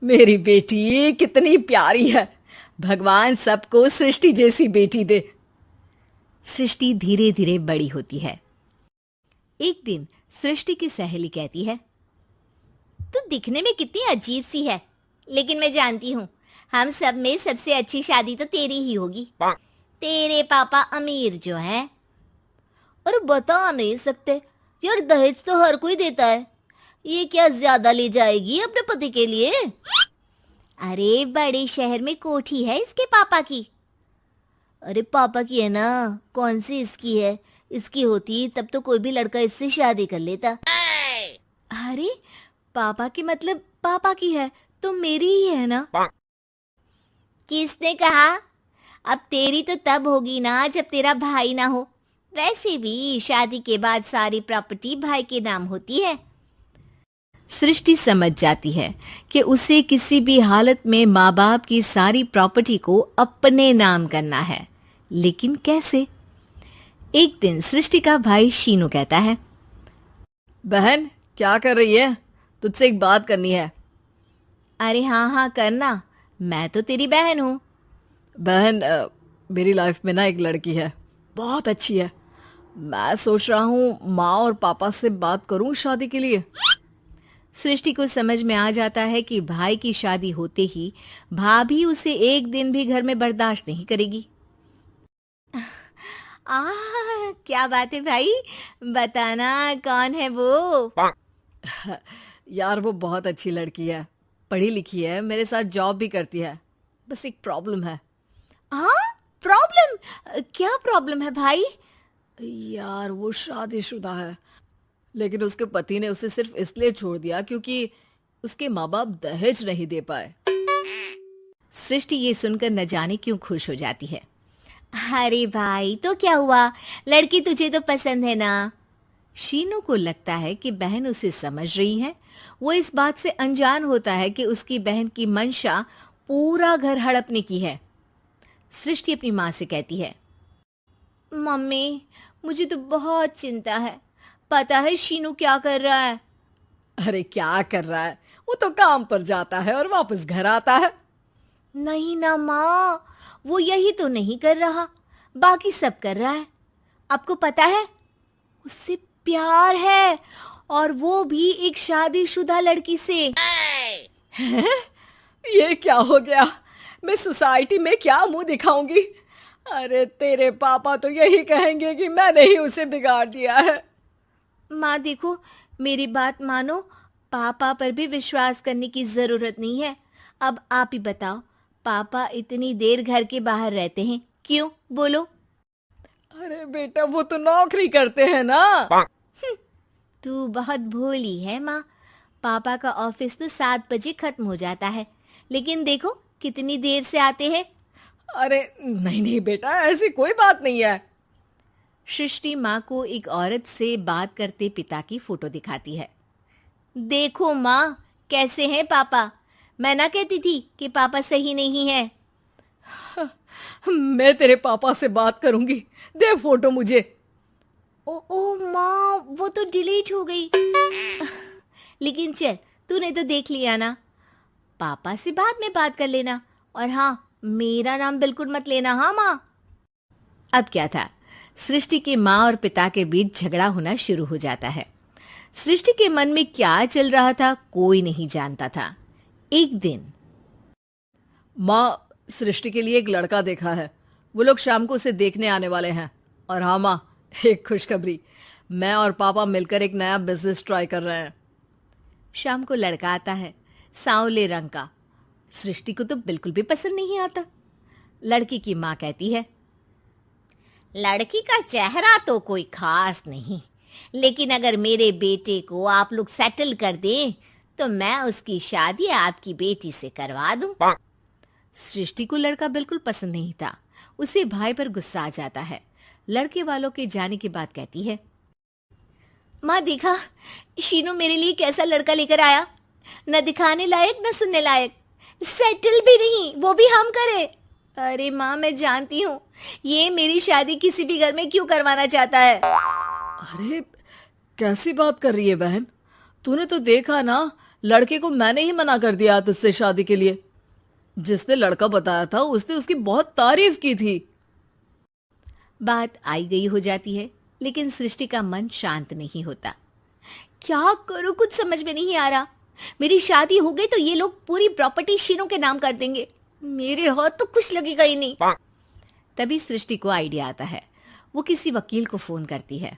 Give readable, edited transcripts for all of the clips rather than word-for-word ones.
मेरी बेटी कितनी प्यारी है। भगवान सबको सृष्टि जैसी बेटी दे। सृष्टि धीरे धीरे बड़ी होती है। एक दिन सृष्टि की सहेली कहती है, तू दिखने में कितनी अजीब सी है, लेकिन मैं जानती हूँ हम सब में सबसे अच्छी शादी तो तेरी ही होगी। तेरे पापा अमीर जो हैं। और बता नहीं सकते यार, दहेज तो हर कोई देता है, ये क्या ज्यादा ले जाएगी अपने पति के लिए? अरे बड़े शहर में कोठी है इसके पापा की। अरे पापा की है ना, कौन सी इसकी है? इसकी होती तब तो कोई भी लड़का इससे शादी कर लेता। अरे पापा की मतलब पापा की है तो मेरी ही है ना? किसने कहा? अब तेरी तो तब होगी ना जब तेरा भाई ना हो। वैसे भी शादी के बाद सारी प्रॉपर्टी भाई के नाम होती है। सृष्टि समझ जाती है कि उसे किसी भी हालत में माँ बाप की सारी प्रॉपर्टी को अपने नाम करना है, लेकिन कैसे? एक दिन सृष्टि का भाई शीनू कहता है, बहन क्या कर रही है? तुझसे एक बात करनी है। अरे हाँ हाँ करना, मैं तो तेरी बहन हूँ। बहन मेरी लाइफ में ना एक लड़की है, बहुत अच्छी है। मैं सोच रहा हूँ माँ और पापा से बात करूँ शादी के लिए। सृष्टि को समझ में आ जाता है कि भाई की शादी होते ही भाभी उसे एक दिन भी घर में बर्दाश्त नहीं करेगी। क्या बात है भाई, बताना कौन है वो? यार वो बहुत अच्छी लड़की है, पढ़ी लिखी है, मेरे साथ जॉब भी करती है। बस एक प्रॉब्लम है। हाँ प्रॉब्लम? क्या प्रॉब्लम है भाई? यार वो शादीशुदा है, लेकिन उसके पति ने उसे सिर्फ इसलिए छोड़ दिया क्योंकि उसके माँ बाप दहेज नहीं दे पाए। सृष्टि ये सुनकर न जाने क्यों खुश हो जाती है। अरे भाई तो क्या हुआ, लड़की तुझे तो पसंद है ना? शीनू को लगता है कि बहन उसे समझ रही है। वो इस बात से अनजान होता है कि उसकी बहन की मंशा पूरा घर हड़पने की है। सृष्टि अपनी माँ से कहती है, मम्मी मुझे तो बहुत चिंता है। पता है शीनू क्या कर रहा है? अरे क्या कर रहा है, वो तो काम पर जाता है और वापस घर आता है। नहीं ना माँ, वो यही तो नहीं कर रहा, बाकी सब कर रहा है। आपको पता है उससे प्यार है, और वो भी एक शादीशुदा लड़की से। हैं? ये क्या हो गया? मैं सोसाइटी में क्या मुंह दिखाऊंगी? अरे तेरे पापा तो यही कहेंगे कि मैंने ही उसे बिगाड़ दिया है। माँ देखो, मेरी बात मानो, पापा पर भी विश्वास करने की जरूरत नहीं है। अब आप ही बताओ, पापा इतनी देर घर के बाहर रहते हैं क्यों, बोलो? अरे बेटा वो तो नौकरी करते हैं ना। तू बहुत भोली है माँ। पापा का ऑफिस तो 7 बजे खत्म हो जाता है, लेकिन देखो कितनी देर से आते हैं। अरे नहीं नहीं बेटा, ऐसी कोई बात नहीं है। सृष्टि माँ को एक औरत से बात करते पिता की फोटो दिखाती है। देखो माँ, कैसे हैं पापा? मैं ना कहती थी कि पापा सही नहीं है। मैं तेरे पापा से बात करूंगी, दे फोटो मुझे। ओ माँ, वो तो डिलीट हो गई। लेकिन चल, तूने तो देख लिया ना। पापा से बाद में बात कर लेना, और हाँ, मेरा नाम बिल्कुल मत लेना। हाँ माँ। अब क्या था, सृष्टि के माँ और पिता के बीच झगड़ा होना शुरू हो जाता है। सृष्टि के मन में क्या चल रहा था कोई नहीं जानता था। एक दिन, माँ सृष्टि के लिए एक लड़का देखा है, वो लोग शाम को उसे देखने आने वाले हैं। और हाँ माँ, एक खुशखबरी, मैं और पापा मिलकर एक नया बिजनेस ट्राई कर रहे हैं। शाम को लड़का आता है, सांवले रंग का। सृष्टि को तो बिल्कुल भी पसंद नहीं आता। लड़की की माँ कहती है, लड़की का चेहरा तो कोई खास नहीं, लेकिन अगर मेरे बेटे को आप लोग सेटल कर दें तो मैं उसकी शादी आपकी बेटी से करवा दूं। सृष्टि को लड़का बिल्कुल पसंद नहीं था। उसे भाई पर गुस्सा आ जाता है। लड़के वालों के जाने के बाद कहती है, माँ देखा, शीनू मेरे लिए कैसा लड़का लेकर आया, न दिखाने लायक न सुनने लायक, सेटल भी नहीं, वो भी हम करे। अरे माँ मैं जानती हूँ ये मेरी शादी किसी भी घर में क्यों करवाना चाहता है। अरे कैसी बात कर रही है बहन? तूने तो देखा ना, लड़के को मैंने ही मना कर दिया तुझसे शादी के लिए। जिसने लड़का बताया था उसने उसकी बहुत तारीफ की थी। बात आई गई हो जाती है, लेकिन सृष्टि का मन शांत नहीं होता। क्या करूं, कुछ समझ में नहीं आ रहा। मेरी शादी हो गई तो ये लोग पूरी प्रॉपर्टी शीनू के नाम कर देंगे, मेरे हाथ तो कुछ लगेगा ही नहीं। तभी सृष्टि को आइडिया आता है। वो किसी वकील को फोन करती है।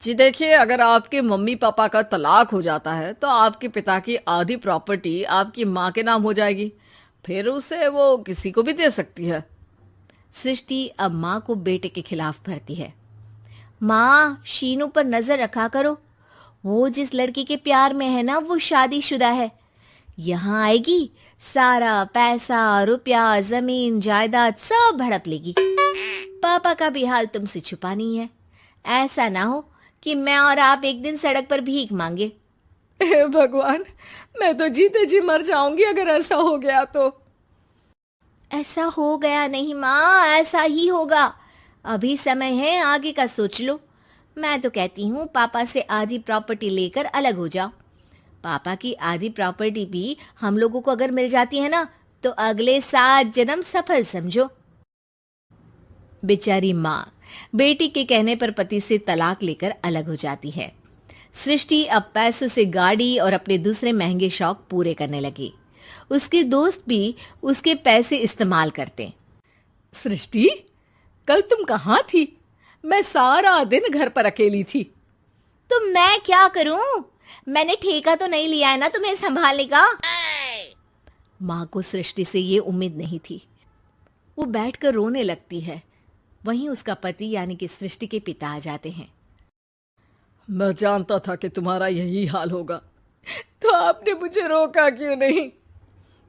जी देखिए, अगर आपके मम्मी पापा का तलाक हो जाता है तो आपके पिता की आधी प्रॉपर्टी आपकी माँ के नाम हो जाएगी, फिर उसे वो किसी को भी दे सकती है। सृष्टि अब माँ को बेटे के खिलाफ भरती है। माँ, शीनू पर नजर रखा करो, वो जिस लड़की के प्यार में है ना वो शादीशुदा है। यहाँ आएगी, सारा पैसा, रुपया, जमीन, जायदाद सब हड़प लेगी। पापा का भी हाल तुमसे छुपा नहीं है। ऐसा ना हो कि मैं और आप एक दिन सड़क पर भीख मांगे। हे भगवान, मैं तो जीते जी मर जाऊंगी अगर ऐसा हो गया तो। ऐसा हो गया नहीं माँ, ऐसा ही होगा। अभी समय है, आगे का सोच लो। मैं तो कहती हूँ पापा से आधी प्रॉपर्टी लेकर अलग हो जाओ। पापा की आधी प्रॉपर्टी भी हम लोगों को अगर मिल जाती है ना तो अगले 7 जन्म सफल समझो। बेचारी माँ बेटी के कहने पर पति से तलाक लेकर अलग हो जाती है। सृष्टि अब पैसों से गाड़ी और अपने दूसरे महंगे शौक पूरे करने लगी। उसके दोस्त भी उसके पैसे इस्तेमाल करते। सृष्टि, कल तुम कहाँ थी? मैं सारा दिन घर पर अकेली थी। तो मैं क्या करूं? मैंने ठेका तो नहीं लिया है ना तुम्हें संभालने का। माँ को सृष्टि से ये उम्मीद नहीं थी। वो बैठकर रोने लगती है। वहीं उसका पति यानी कि सृष्टि के पिता आ जाते हैं। मैं जानता था कि तुम्हारा यही हाल होगा, तो आपने मुझे रोका क्यों नहीं?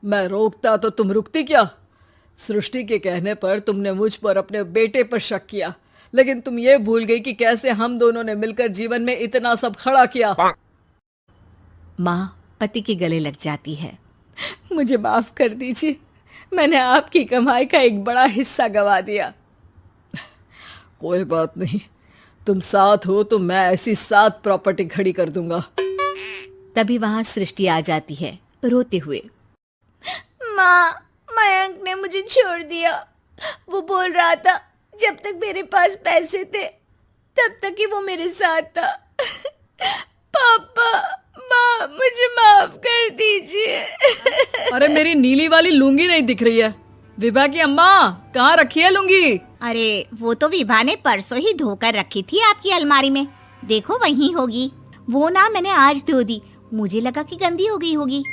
मैं रोकता तो तुम रुकती क्या? सृष्टि के कहने पर तुमने मुझ पर, अपने बेटे पर शक किया, लेकिन तुम ये भूल गई कि कैसे हम दोनों ने मिलकर जीवन में इतना सब खड़ा किया। माँ पति के गले लग जाती है। मुझे माफ कर दीजिए, मैंने आपकी कमाई का एक बड़ा हिस्सा गवा दिया। कोई बात नहीं, तुम साथ हो तो मैं ऐसी 7 प्रॉपर्टी खड़ी कर दूंगा। तभी वहां सृष्टि आ जाती है रोते हुए। माँ, मयंक ने मुझे छोड़ दिया। वो बोल रहा था जब तक मेरे पास पैसे थे तब तक ही वो मेरे साथ था। पापा, माँ, मुझे माफ कर दीजिए। अरे मेरी नीली वाली लुंगी नहीं दिख रही है। विभा की अम्मा, कहाँ रखी है लुंगी? अरे वो तो विभा ने परसों ही धोकर रखी थी आपकी अलमारी में, देखो वहीं होगी। वो ना मैंने आज धो दी, मुझे लगा कि गंदी हो गई होगी।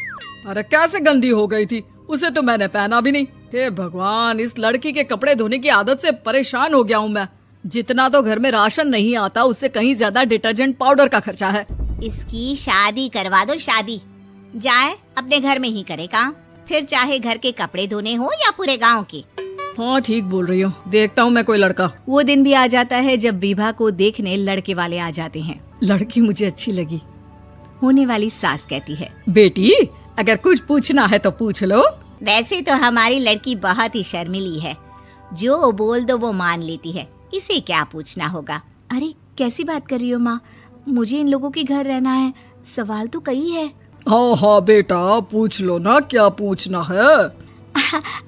अरे कैसे गंदी हो गई थी? उसे तो मैंने पहना भी नहीं। हे भगवान, इस लड़की के कपड़े धोने की आदत से परेशान हो गया हूँ मैं। जितना तो घर में राशन नहीं आता उससे कहीं ज्यादा डिटर्जेंट पाउडर का खर्चा है। इसकी शादी करवा दो, शादी जाए अपने घर में ही करे काम, फिर चाहे घर के कपड़े धोने हो या पूरे गांव के। हाँ ठीक बोल रही हो, देखता हूँ मैं कोई लड़का। वो दिन भी आ जाता है जब विभा को देखने लड़के वाले आ जाते हैं। लड़की मुझे अच्छी लगी। होने वाली सास कहती है, बेटी अगर कुछ पूछना है तो पूछ लो। वैसे तो हमारी लड़की बहुत ही शर्मीली है, जो बोल दो वो मान लेती है, इसे क्या पूछना होगा। अरे कैसी बात कर रही हो माँ, मुझे इन लोगों के घर रहना है, सवाल तो कई है। हाँ हाँ बेटा, पूछ लो ना, क्या पूछना है।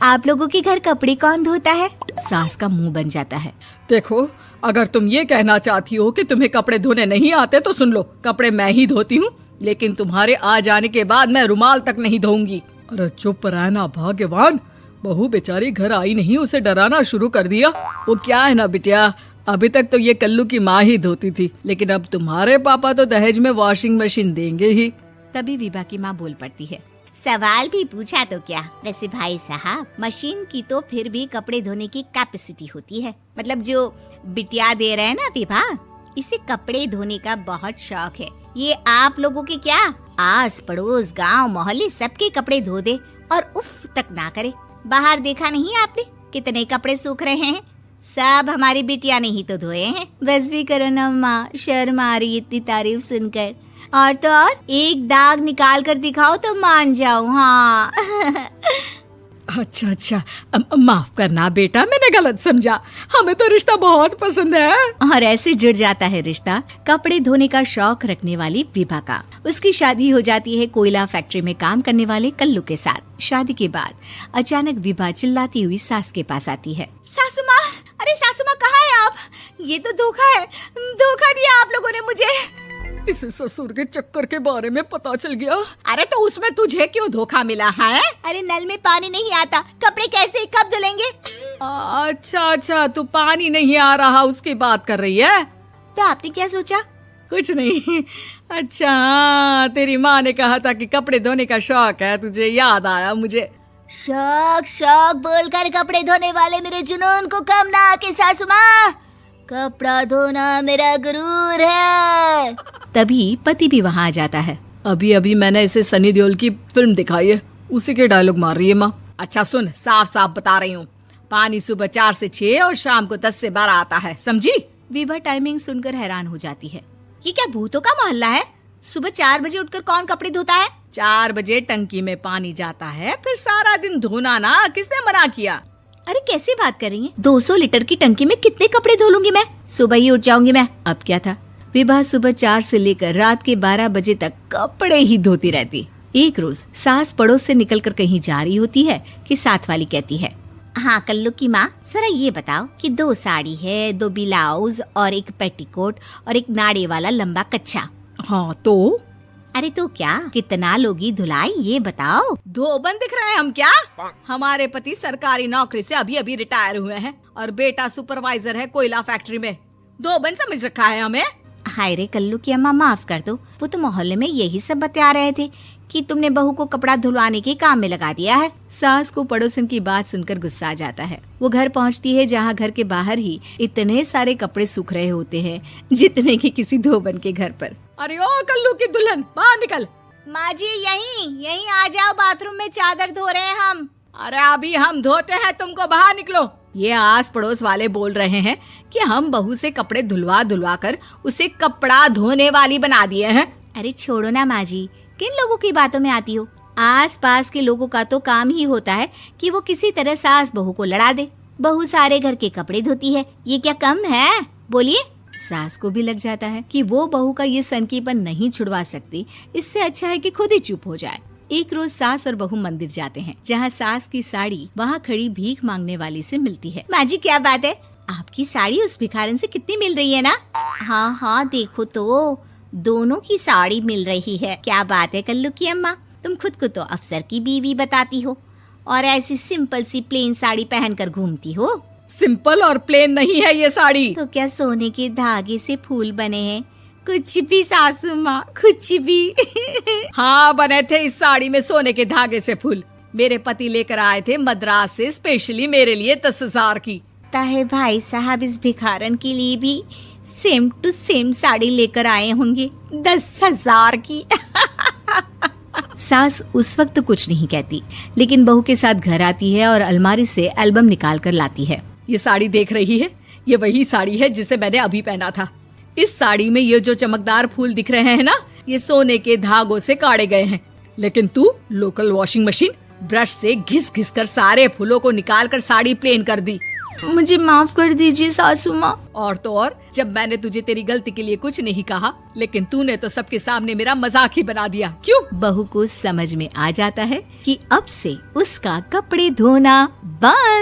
आप लोगों के घर कपड़े कौन धोता है? सास का मुंह बन जाता है। देखो, अगर तुम ये कहना चाहती हो कि तुम्हें कपड़े धोने नहीं आते तो सुन लो, कपड़े मैं ही धोती हूँ, लेकिन तुम्हारे आ जाने के बाद मैं रुमाल तक नहीं धोऊंगी। अरे चुप रहना भाग्यवान, बहू बेचारी घर आई नहीं, उसे डराना शुरू कर दिया। वो क्या है ना बिटिया, अभी तक तो ये कल्लू की माँ ही धोती थी, लेकिन अब तुम्हारे पापा तो दहेज में वॉशिंग मशीन देंगे ही। तभी विभा की माँ बोल पड़ती है, सवाल भी पूछा तो क्या। वैसे भाई साहब, मशीन की तो फिर भी कपड़े धोने की कैपेसिटी होती है, मतलब जो बिटिया दे रहे हैं ना विभा, इसे कपड़े धोने का बहुत शौक है। ये आप लोगों के क्या, आस पड़ोस गांव मोहल्ले सबके कपड़े धो दे और उफ तक ना करे। बाहर देखा नहीं आपने कितने कपड़े सूख रहे हैं, सब हमारी बिटिया ने ही तो धोए हैं। बस भी करो ना माँ, शर्म आ रही इतनी तारीफ सुनकर। और तो और एक दाग निकाल कर दिखाओ तो मान जाऊं। हाँ अच्छा अच्छा, माफ करना बेटा, मैंने गलत समझा। हमें तो रिश्ता बहुत पसंद है। और ऐसे जुड़ जाता है रिश्ता कपड़े धोने का शौक रखने वाली विभा का। उसकी शादी हो जाती है कोयला फैक्ट्री में काम करने वाले कल्लू के साथ। शादी के बाद अचानक विभा चिल्लाती हुई सास के पास आती है। सासू माँ, अरे सासू माँ कहाँ है आप? ये तो धोखा है, धोखा दिया आप लोगों ने मुझे। इसे ससुर के चक्कर के बारे में पता चल गया। अरे तो उसमें तुझे क्यों धोखा मिला है? अरे नल में पानी नहीं आता, कपड़े कैसे कब धुलेंगे? अच्छा अच्छा, तू पानी नहीं आ रहा उसकी बात कर रही है। तो आपने क्या सोचा? कुछ नहीं। अच्छा हाँ, तेरी माँ ने कहा था कि कपड़े धोने का शौक है तुझे, याद आया मुझे। शौक शौक बोलकर कपड़े धोने वाले मेरे जुनून को कम ना आके सासू माँ, कपड़ा धोना मेरा गुरूर है। तभी पति भी वहाँ आ जाता है। अभी अभी मैंने इसे सनी देओल की फिल्म दिखाई है, उसी के डायलॉग मार रही है माँ। अच्छा सुन, साफ साफ बता रही हूँ, पानी सुबह 4 से 6 और शाम को 10 से 12 आता है, समझी? विभा टाइमिंग सुनकर हैरान हो जाती है। ये क्या भूतों का मोहल्ला है? सुबह 4 बजे उठकर कौन कपड़े धोता है? 4 बजे टंकी में पानी जाता है, फिर सारा दिन धोना ना, किसने मना किया? अरे कैसे बात कर रही हैं? 200 लीटर की टंकी में कितने कपड़े धो लूंगी मैं? सुबह ही उठ जाऊंगी मैं। अब क्या था, विभा सुबह 4 से लेकर रात के 12 बजे तक कपड़े ही धोती रहती। एक रोज सास पड़ोस से निकलकर कहीं जा रही होती है कि साथ वाली कहती है, हाँ कल्लू की माँ, जरा ये बताओ कि 2 साड़ी है, 2 ब्लाउज और एक पेटीकोट और एक नाड़े वाला लंबा कच्छा। हाँ तो? अरे तो क्या, कितना लोगी धुलाई ये बताओ। धोबन दिख रहे हैं हम क्या? हमारे पति सरकारी नौकरी से अभी अभी रिटायर हुए हैं और बेटा सुपरवाइजर है कोयला फैक्ट्री में। धोबन समझ रखा है हमें। हाय रे कल्लू की अम्मा, माफ कर दो, वो तो मोहल्ले में यही सब बता रहे थे कि तुमने बहू को कपड़ा धुलवाने के काम में लगा दिया है। सास को पड़ोसन की बात सुनकर गुस्सा आ जाता है। वो घर पहुंचती है जहां घर के बाहर ही इतने सारे कपड़े सूख रहे होते हैं जितने कि किसी धोबन के घर पर। अरे ओ कल्लू की दुल्हन, बाहर निकल। माँ जी यहीं आ जाओ, बाथरूम में चादर धो रहे हैं हम। अरे अभी हम धोते हैं, तुमको बाहर निकलो। ये आस पड़ोस वाले बोल रहे हैं कि हम बहू से कपड़े धुलवा धुलवा कर उसे कपड़ा धोने वाली बना दिए हैं। अरे छोड़ो ना माँ जी, किन लोगों की बातों में आती हो? आस पास के लोगों का तो काम ही होता है कि वो किसी तरह सास बहू को लड़ा दे। बहू सारे घर के कपड़े धोती है, ये क्या कम है? बोलिए। सास को भी लग जाता है कि वो बहू का ये सनकीपन नहीं छुड़वा सकती, इससे अच्छा है कि खुद ही चुप हो जाए। एक रोज सास और बहू मंदिर जाते हैं, जहाँ सास की साड़ी वहाँ खड़ी भीख मांगने वाली से मिलती है। माँ जी क्या बात है, आपकी साड़ी उस भिखारन से कितनी मिल रही है ना? हाँ हाँ देखो तो, दोनों की साड़ी मिल रही है। क्या बात है कल्लू की अम्मा, तुम खुद को तो अफसर की बीवी बताती हो और ऐसी सिंपल सी प्लेन साड़ी पहनकर घूमती हो। सिंपल और प्लेन नहीं है ये साड़ी। तो क्या सोने के धागे से फूल बने हैं? कुछ भी सासू माँ, कुछ भी। हाँ बने थे इस साड़ी में सोने के धागे से फूल। मेरे पति लेकर आए थे मद्रास से स्पेशली मेरे लिए 10,000 की। ताहे भाई साहब इस भिखारन के लिए भी सेम टू सेम साड़ी लेकर आए होंगे 10,000 की। सास उस वक्त तो कुछ नहीं कहती, लेकिन बहू के साथ घर आती है और अलमारी से एल्बम निकाल कर लाती है। ये साड़ी देख रही है, ये वही साड़ी है जिसे मैंने अभी पहना था। इस साड़ी में ये जो चमकदार फूल दिख रहे हैं ना, ये सोने के धागों से काटे गए हैं। लेकिन तू लोकल वॉशिंग मशीन ब्रश से घिस घिस कर सारे फूलों को निकाल कर साड़ी प्लेन कर दी। मुझे माफ कर दीजिए सासू माँ। और तो और, जब मैंने तुझे तेरी गलती के लिए कुछ नहीं कहा, लेकिन तूने तो सबके सामने मेरा मजाक ही बना दिया। क्यों? बहू को समझ में आ जाता है कि अब से उसका कपड़े धोना बंद।